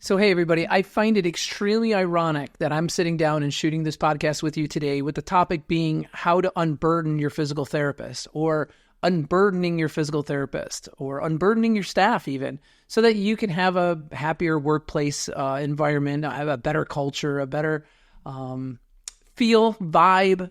So, hey, everybody, I find it extremely ironic that I'm sitting down and shooting this podcast with you today with the topic being how to unburden your physical therapist, or unburdening your physical therapist, or unburdening your staff even, so that you can have a happier workplace environment, have a better culture, a better feel, vibe,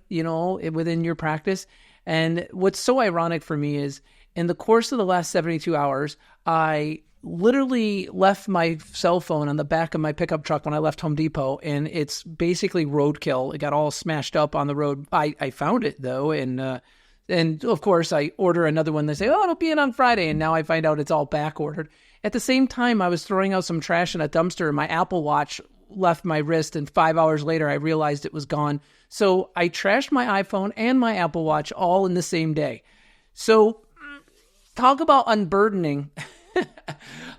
within your practice. And what's so ironic for me is in the course of the last 72 hours, I literally left my cell phone on the back of my pickup truck when I left Home Depot, and it's basically roadkill. It got all smashed up on the road. I found it though, and of course I order another one. They say, oh, it'll be in on Friday, and now I find out it's all back ordered. At the same time, I was throwing out some trash in a dumpster, and my Apple Watch left my wrist, and 5 hours later I realized it was gone. So I trashed my iPhone and my Apple Watch all in the same day. So talk about unburdening.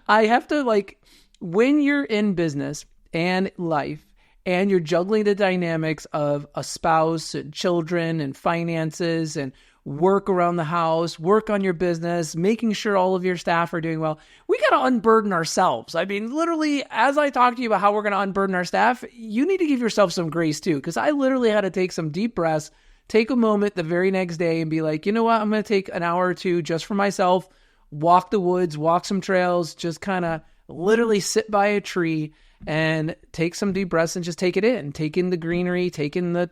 I have to, when you're in business and life and you're juggling the dynamics of a spouse and children and finances and work around the house, work on your business, making sure all of your staff are doing well, we got to unburden ourselves. I mean, literally, as I talk to you about how we're going to unburden our staff, you need to give yourself some grace too, because I literally had to take some deep breaths, take a moment the very next day and be like, you know what, I'm going to take an hour or two just for myself, walk the woods, walk some trails, just kind of literally sit by a tree and take some deep breaths and just take it in, take in the greenery, take in the,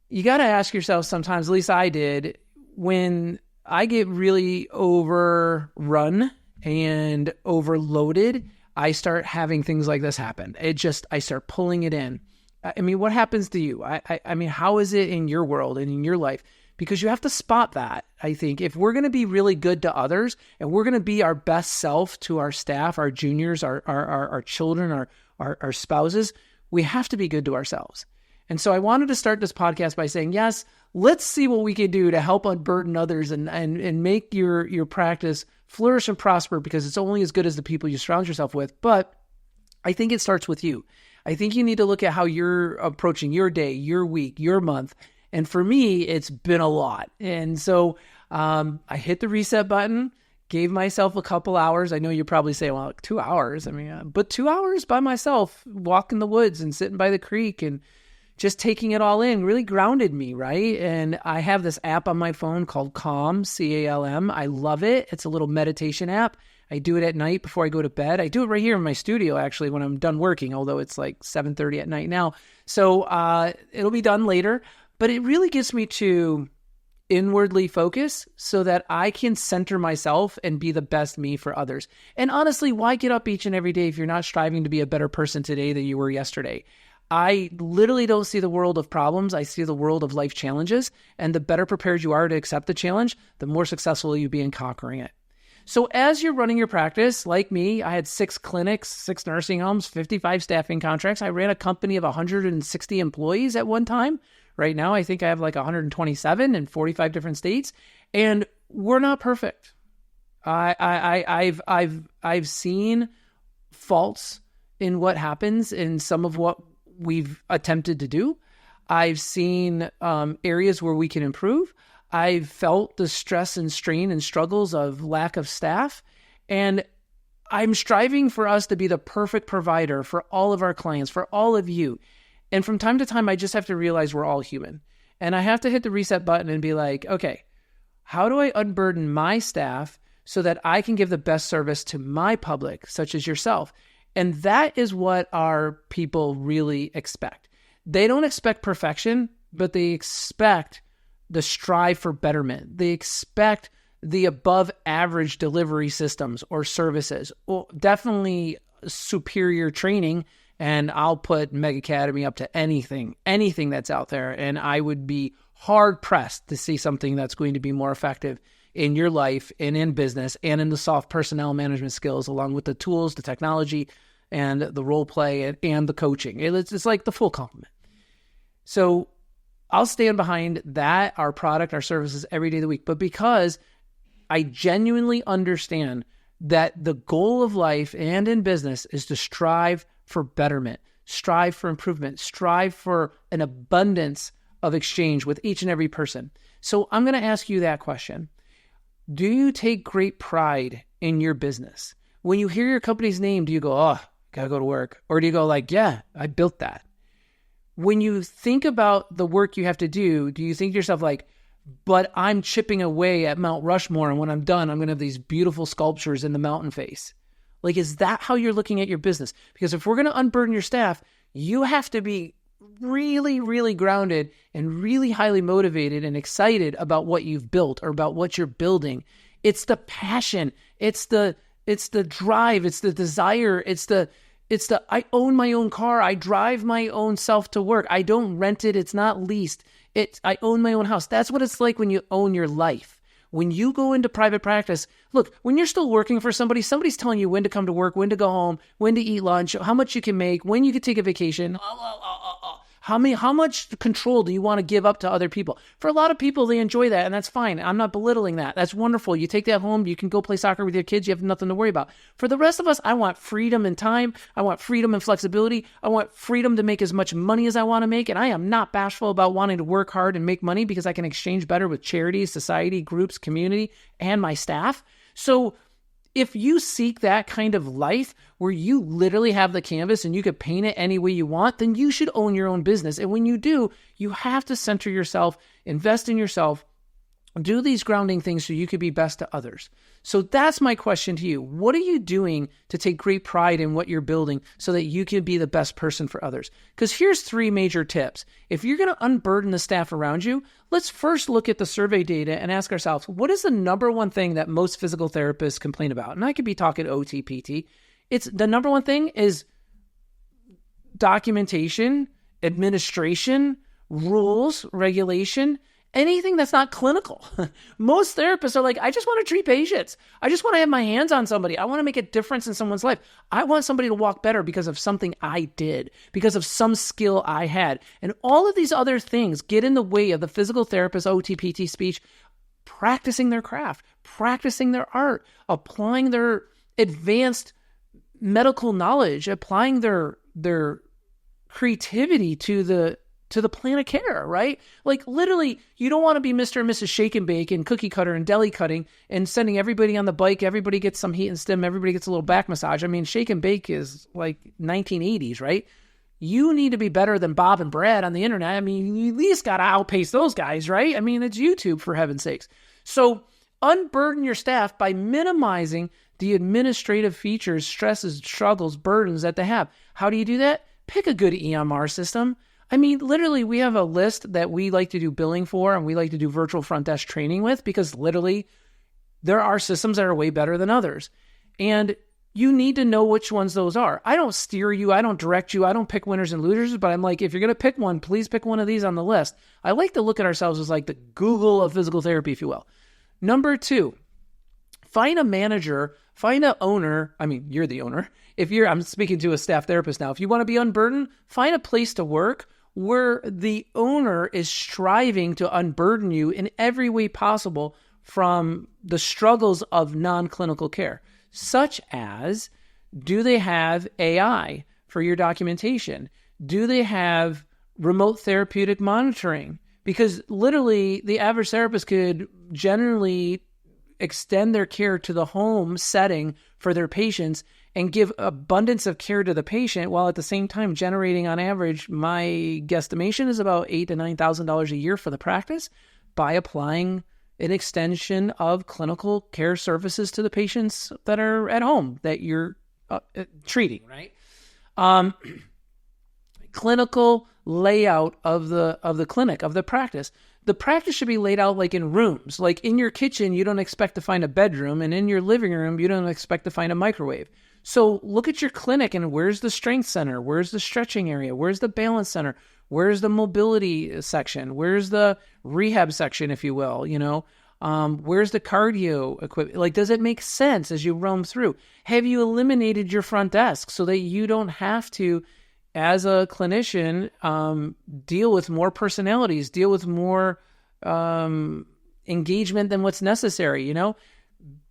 you got to ask yourself sometimes, at least I did, when I get really overrun and overloaded, I start having things like this happen. I start pulling it in. I mean, what happens to you? I mean, how is it in your world and in your life? Because you have to spot that, I think. If we're going to be really good to others and we're going to be our best self to our staff, our juniors, our children, our spouses, we have to be good to ourselves. And so I wanted to start this podcast by saying, yes, let's see what we can do to help unburden others and make your practice flourish and prosper, because it's only as good as the people you surround yourself with. But I think it starts with you. I think you need to look at how you're approaching your day, your week, your month. And for me, it's been a lot. And so I hit the reset button, gave myself a couple hours. I know you probably say, well, 2 hours. I mean, but 2 hours by myself, walking the woods and sitting by the creek and just taking it all in really grounded me, right? And I have this app on my phone called Calm, C-A-L-M. I love it. It's a little meditation app. I do it at night before I go to bed. I do it right here in my studio, actually, when I'm done working, although it's like 7:30 at night now. So it'll be done later. But it really gets me to inwardly focus so that I can center myself and be the best me for others. And honestly, why get up each and every day if you're not striving to be a better person today than you were yesterday? I literally don't see the world of problems. I see the world of life challenges. And the better prepared you are to accept the challenge, the more successful you'll be in conquering it. So as you're running your practice, like me, I had 6 clinics, 6 nursing homes, 55 staffing contracts. I ran a company of 160 employees at one time. Right now, I think I have like 127 in 45 different states, and we're not perfect. I've seen faults in what happens in some of what we've attempted to do. I've seen areas where we can improve. I've felt the stress and strain and struggles of lack of staff, and I'm striving for us to be the perfect provider for all of our clients, for all of you. And from time to time, I just have to realize we're all human. And I have to hit the reset button and be like, okay, how do I unburden my staff so that I can give the best service to my public, such as yourself? And that is what our people really expect. They don't expect perfection, but they expect the strive for betterment. They expect the above average delivery systems or services, or definitely superior training. And I'll put Meg Academy up to anything that's out there. And I would be hard pressed to see something that's going to be more effective in your life and in business and in the soft personnel management skills, along with the tools, the technology, and the role play and the coaching. It's like the full complement. So I'll stand behind that, our product, our services every day of the week. But because I genuinely understand that the goal of life and in business is to strive for betterment, strive for improvement, strive for an abundance of exchange with each and every person. So I'm going to ask you that question. Do you take great pride in your business? When you hear your company's name, do you go, oh, gotta go to work? Or do you go like, yeah, I built that? When you think about the work you have to do you think to yourself like, but I'm chipping away at Mount Rushmore, and when I'm done, I'm going to have these beautiful sculptures in the mountain face? Like, is that how you're looking at your business? Because if we're going to unburden your staff, you have to be really, really grounded and really highly motivated and excited about what you've built or about what you're building. It's the passion. It's the drive. It's the desire. It's the I own my own car. I drive my own self to work. I don't rent it. It's not leased. I own my own house. That's what it's like when you own your life. When you go into private practice, look, when you're still working for somebody, somebody's telling you when to come to work, when to go home, when to eat lunch, how much you can make, when you can take a vacation. How much control do you want to give up to other people? For a lot of people, they enjoy that, and that's fine. I'm not belittling that. That's wonderful. You take that home, you can go play soccer with your kids, you have nothing to worry about. For the rest of us, I want freedom and time. I want freedom and flexibility. I want freedom to make as much money as I want to make, and I am not bashful about wanting to work hard and make money because I can exchange better with charities, society, groups, community, and my staff. So if you seek that kind of life where you literally have the canvas and you could paint it any way you want, then you should own your own business. And when you do, you have to center yourself, invest in yourself, do these grounding things so you could be best to others. So that's my question to you. What are you doing to take great pride in what you're building so that you can be the best person for others? Because here's 3 major tips. If you're going to unburden the staff around you, let's first look at the survey data and ask ourselves, what is the number one thing that most physical therapists complain about? And I could be talking OT, PT. It's the number one thing is documentation, administration, rules, regulation, anything that's not clinical. Most therapists are like, I just want to treat patients. I just want to have my hands on somebody. I want to make a difference in someone's life. I want somebody to walk better because of something I did, because of some skill I had. And all of these other things get in the way of the physical therapist, OT, PT, speech, practicing their craft, practicing their art, applying their advanced medical knowledge, applying their creativity to the plan of care, right? Like literally, you don't want to be Mr. and Mrs. Shake and Bake and cookie cutter and deli cutting and sending everybody on the bike. Everybody gets some heat and stim. Everybody gets a little back massage. I mean, Shake and Bake is like 1980s, right? You need to be better than Bob and Brad on the internet. I mean, you at least got to outpace those guys, right? I mean, it's YouTube for heaven's sakes. So unburden your staff by minimizing the administrative features, stresses, struggles, burdens that they have. How do you do that? Pick a good EMR system. I mean, literally, we have a list that we like to do billing for and we like to do virtual front desk training with because literally there are systems that are way better than others. And you need to know which ones those are. I don't steer you. I don't direct you. I don't pick winners and losers, but I'm like, if you're going to pick one, please pick one of these on the list. I like to look at ourselves as like the Google of physical therapy, if you will. Number 2, find a manager, find an owner. I mean, you're the owner. I'm speaking to a staff therapist now. If you want to be unburdened, find a place to work where the owner is striving to unburden you in every way possible from the struggles of non-clinical care, such as, do they have AI for your documentation? Do they have remote therapeutic monitoring? Because literally, the average therapist could generally extend their care to the home setting for their patients and give abundance of care to the patient while at the same time generating on average, my guesstimation is about $8,000 to $9,000 a year for the practice by applying an extension of clinical care services to the patients that are at home that you're treating, right? Clinical layout of the clinic, of the practice. The practice should be laid out like in rooms. Like in your kitchen, you don't expect to find a bedroom, and in your living room, you don't expect to find a microwave. So look at your clinic and where's the strength center? Where's the stretching area? Where's the balance center? Where's the mobility section? Where's the rehab section, if you will? Where's the cardio equipment? Like, does it make sense as you roam through? Have you eliminated your front desk so that you don't have to, as a clinician, deal with more personalities, deal with more engagement than what's necessary?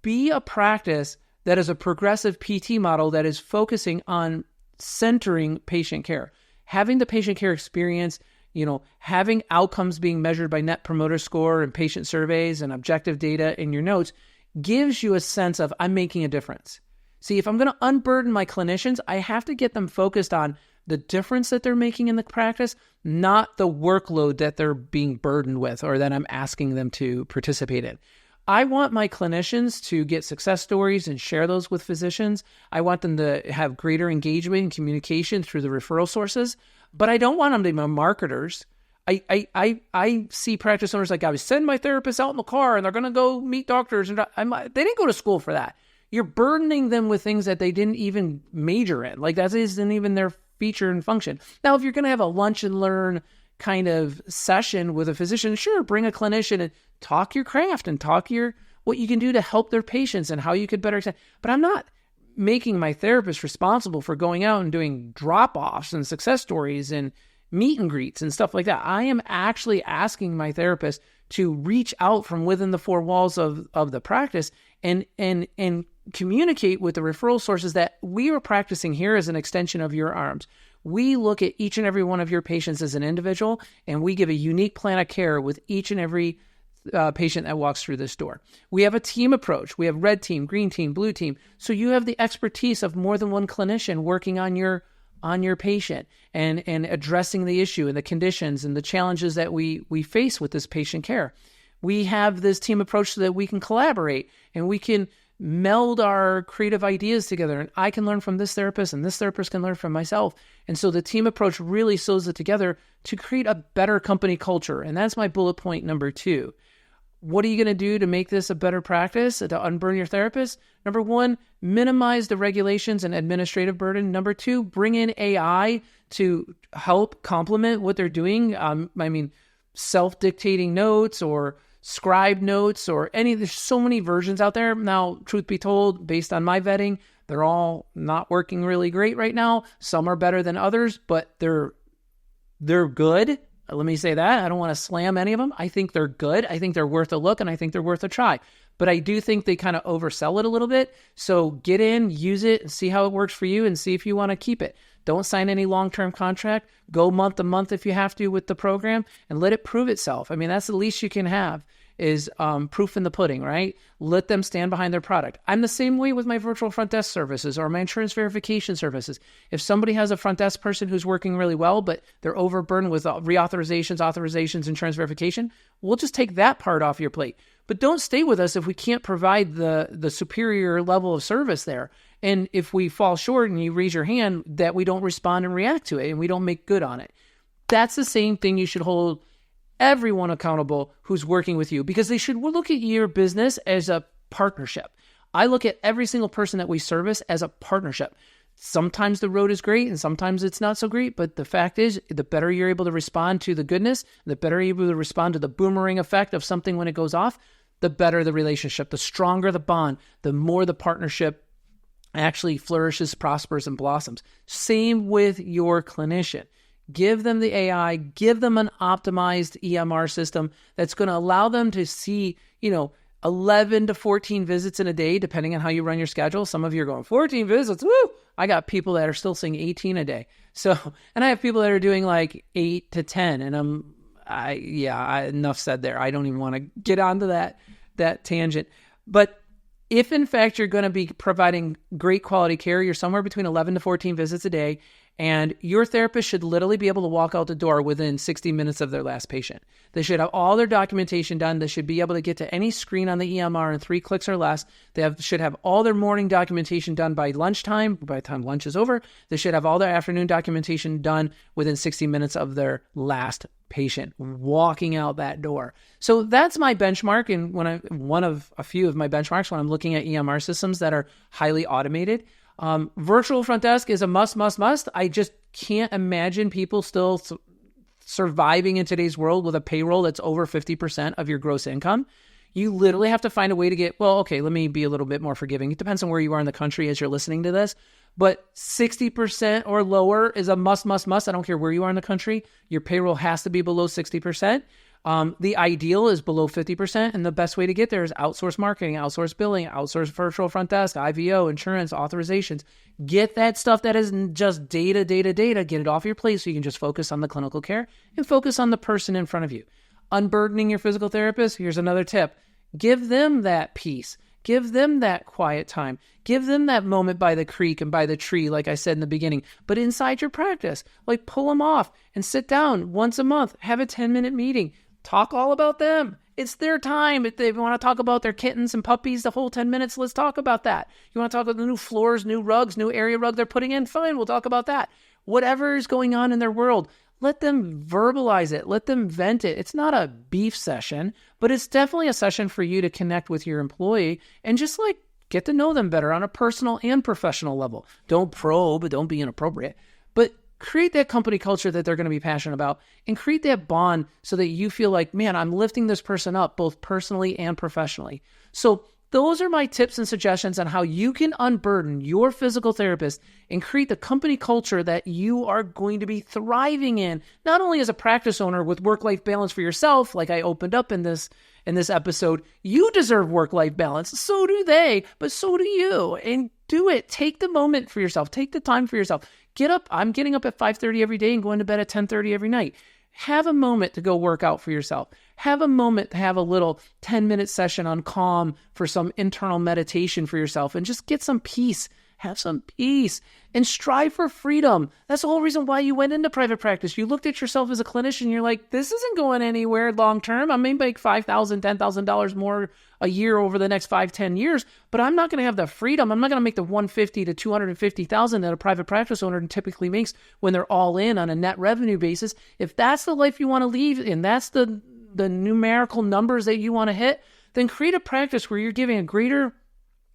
Be a practice that is a progressive PT model that is focusing on centering patient care, having the patient care experience, having outcomes being measured by Net Promoter Score and patient surveys and objective data in your notes gives you a sense of, I'm making a difference. See, if I'm going to unburden my clinicians, I have to get them focused on the difference that they're making in the practice, not the workload that they're being burdened with or that I'm asking them to participate in. I want my clinicians to get success stories and share those with physicians. I want them to have greater engagement and communication through the referral sources, but I don't want them to be marketers. I see practice owners like, I would send my therapist out in the car and they're going to go meet doctors. And they didn't go to school for that. You're burdening them with things that they didn't even major in. Like that isn't even their feature and function. Now, if you're going to have a lunch and learn kind of session with a physician, sure, bring a clinician and talk your craft and talk what you can do to help their patients and how you could better. But I'm not making my therapist responsible for going out and doing drop-offs and success stories and meet and greets and stuff like that. I am actually asking my therapist to reach out from within the four walls of the practice and communicate with the referral sources that we are practicing here as an extension of your arms. We look at each and every one of your patients as an individual, and we give a unique plan of care with each and every patient that walks through this door. We have a team approach. We have red team, green team, blue team. So you have the expertise of more than one clinician working on your patient and addressing the issue and the conditions and the challenges that we face with this patient care. We have this team approach so that we can collaborate and we can meld our creative ideas together. And I can learn from this therapist and this therapist can learn from myself. And so the team approach really sews it together to create a better company culture. And that's my bullet point number 2. What are you going to do to make this a better practice, to unburden your therapist? Number 1, minimize the regulations and administrative burden. Number 2, bring in AI to help complement what they're doing. Self-dictating notes or scribe notes or there's so many versions out there. Now, truth be told, based on my vetting, they're all not working really great right now. Some are better than others, but they're good. Let me say that. I don't want to slam any of them. I think they're good. I think they're worth a look, and I think they're worth a try. But I do think they kind of oversell it a little bit. So get in, use it, and see how it works for you and see if you want to keep it. Don't sign any long-term contract. Go month to month if you have to with the program and let it prove itself. I mean, that's the least you can have is proof in the pudding, right? Let them stand behind their product. I'm the same way with my virtual front desk services or my insurance verification services. If somebody has a front desk person who's working really well, but they're overburdened with authorizations, insurance verification, we'll just take that part off your plate. But don't stay with us if we can't provide the superior level of service there. And if we fall short and you raise your hand, that we don't respond and react to it and we don't make good on it. That's the same thing you should hold everyone accountable who's working with you, because they should look at your business as a partnership. I look at every single person that we service as a partnership. Sometimes the road is great and sometimes it's not so great, but the fact is, the better you're able to respond to the goodness, the better you're able to respond to the boomerang effect of something when it goes off, the better the relationship, the stronger the bond, the more the partnership actually flourishes, prospers, and blossoms. Same with your clinician. Give them the AI, give them an optimized EMR system that's going to allow them to see, 11 to 14 visits in a day, depending on how you run your schedule. Some of you are going 14 visits. Woo! I got people that are still seeing 18 a day. So, and I have people that are doing like 8 to 10 and enough said there. I don't even want to get onto that tangent. But if in fact you're going to be providing great quality care, you're somewhere between 11 to 14 visits a day, and your therapist should literally be able to walk out the door within 60 minutes of their last patient. They should have all their documentation done. They should be able to get to any screen on the EMR in 3 clicks or less. They should have all their morning documentation done by lunchtime. By the time lunch is over, they should have all their afternoon documentation done within 60 minutes of their last patient walking out that door. So that's my benchmark, and one of a few of my benchmarks when I'm looking at EMR systems that are highly automated. Virtual front desk is a must. I just can't imagine people still surviving in today's world with a payroll that's over 50% of your gross income. You literally have to find a way to let me be a little bit more forgiving. It depends on where you are in the country as you're listening to this, but 60% or lower is a must. I don't care where you are in the country. Your payroll has to be below 60%. The ideal is below 50%, and the best way to get there is outsource marketing, outsource billing, outsource virtual front desk, IVO, insurance, authorizations. Get that stuff that isn't just data, get it off your plate so you can just focus on the clinical care and focus on the person in front of you. Unburdening your physical therapist, here's another tip. Give them that peace. Give them that quiet time. Give them that moment by the creek and by the tree, like I said in the beginning. But inside your practice, like pull them off and sit down once a month. Have a 10-minute meeting. Talk all about them. It's their time. If they want to talk about their kittens and puppies the whole 10 minutes, let's talk about that. You want to talk about the new floors, new rugs, new area rug they're putting in? Fine, we'll talk about that. Whatever is going on in their world, let them verbalize it. Let them vent it. It's not a beef session, but it's definitely a session for you to connect with your employee and just like get to know them better on a personal and professional level. Don't probe, don't be inappropriate, but create that company culture that they're going to be passionate about and create that bond so that you feel like, man, I'm lifting this person up both personally and professionally. So those are my tips and suggestions on how you can unburden your physical therapist and create the company culture that you are going to be thriving in, not only as a practice owner with work-life balance for yourself, like I opened up in this episode. You deserve work-life balance. So do they, but so do you. And do it. Take the moment for yourself. Take the time for yourself. Get up. I'm getting up at 5:30 every day and going to bed at 10:30 every night. Have a moment to go work out for yourself. Have a moment to have a little 10-minute session on Calm for some internal meditation for yourself and just get some peace. Have some peace and strive for freedom. That's the whole reason why you went into private practice. You looked at yourself as a clinician and you're like, this isn't going anywhere long term. I may make $5,000, $10,000 more a year over the next 5-10 years, but I'm not going to have the freedom. I'm not going to make the $150,000 to $250,000 that a private practice owner typically makes when they're all in on a net revenue basis. If that's the life you want to lead and that's the numerical numbers that you want to hit, then create a practice where you're giving a greater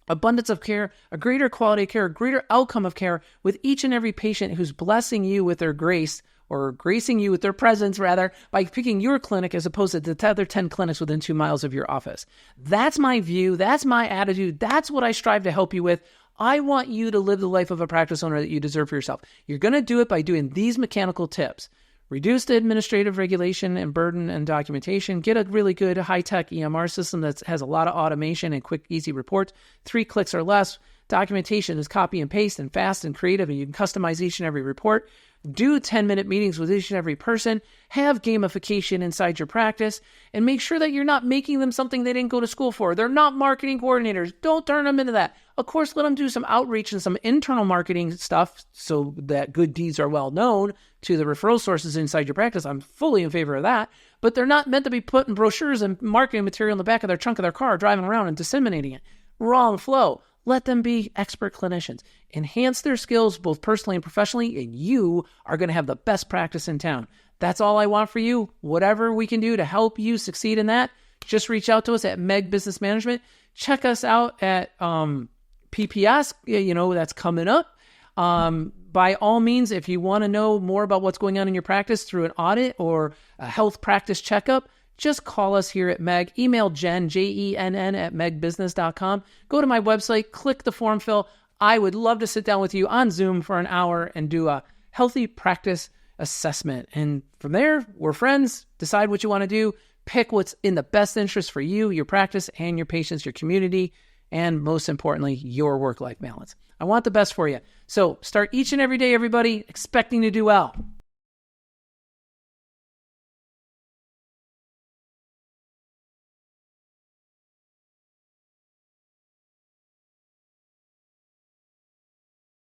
abundance of care, a greater quality of care, a greater outcome of care with each and every patient who's blessing you with their grace or gracing you with their presence, rather, by picking your clinic as opposed to the other 10 clinics within 2 miles of your office. That's my view. That's my attitude. That's what I strive to help you with. I want you to live the life of a practice owner that you deserve for yourself. You're going to do it by doing these mechanical tips. Reduce the administrative regulation and burden and documentation. Get a really good high-tech EMR system that has a lot of automation and quick, easy reports. 3 clicks or less. Documentation is copy and paste and fast and creative, and you can customize each and every report. Do 10-minute meetings with each and every person. Have gamification inside your practice, and make sure that you're not making them something they didn't go to school for. They're not marketing coordinators. Don't turn them into that. Of course, let them do some outreach and some internal marketing stuff so that good deeds are well known to the referral sources inside your practice. I'm fully in favor of that, but they're not meant to be putting brochures and marketing material in the back of their trunk of their car, driving around and disseminating it. Wrong flow. Let them be expert clinicians. Enhance their skills both personally and professionally, and you are going to have the best practice in town. That's all I want for you. Whatever we can do to help you succeed in that, just reach out to us at Meg Business Management. Check us out at PPS, that's coming up. By all means, if you want to know more about what's going on in your practice through an audit or a health practice checkup, just call us here at Meg. Email Jen, Jenn, at megbusiness.com. Go to my website, click the form fill. I would love to sit down with you on Zoom for an hour and do a healthy practice assessment. And from there, we're friends. Decide what you want to do. Pick what's in the best interest for you, your practice, and your patients, your community, and most importantly, your work-life balance. I want the best for you. So start each and every day, everybody, expecting to do well.